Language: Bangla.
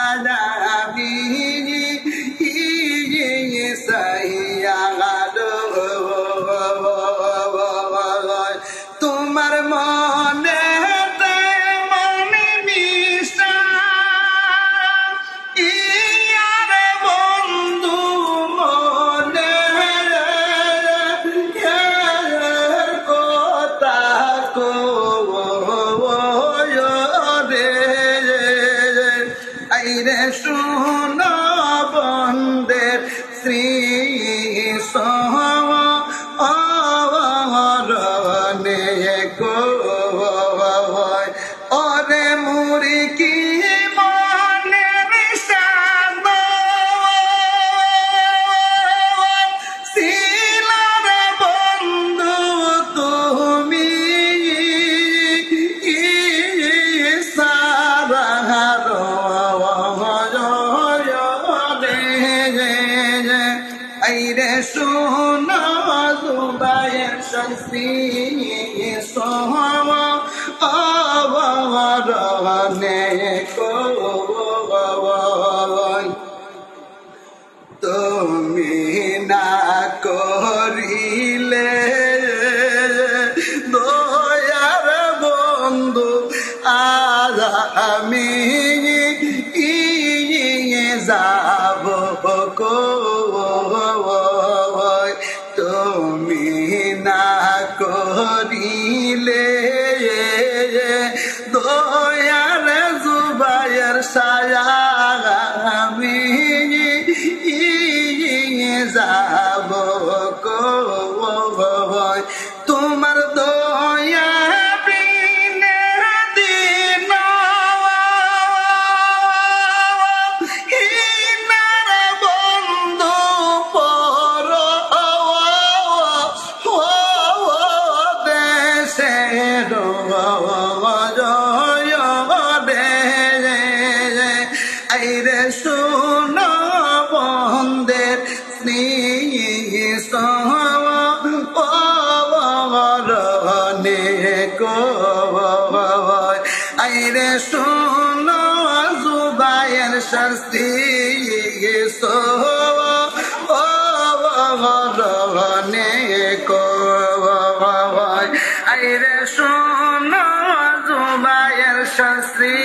আমি সাইয়া তোমার মনে মনে নিশা ইয়ার বন্ধু মনে কথা কো আইরে শুন বন্দের শ্রী সরণে গো ওরে মুরি কি মনের সাদ শিলার বন্ধু তুমি সারা আইরে শোনা জুবায়ের শাস্তি সহরণে তুমি না করিলে দয়ার বন্ধু আজ আমি যাব কই তুমি না করিলে দয়ার জুবায়ের সায়া আমি যাব কই তোমার দয়া বিনে দিন হিনার বন্ধু পর দেশের আইরে শুন বন্ধের স্নেহ সহরণে কই আইরে শুন জুবায়ের শাস্তি সহরণে কই আইরে শুন জুবায়ের শাস্তি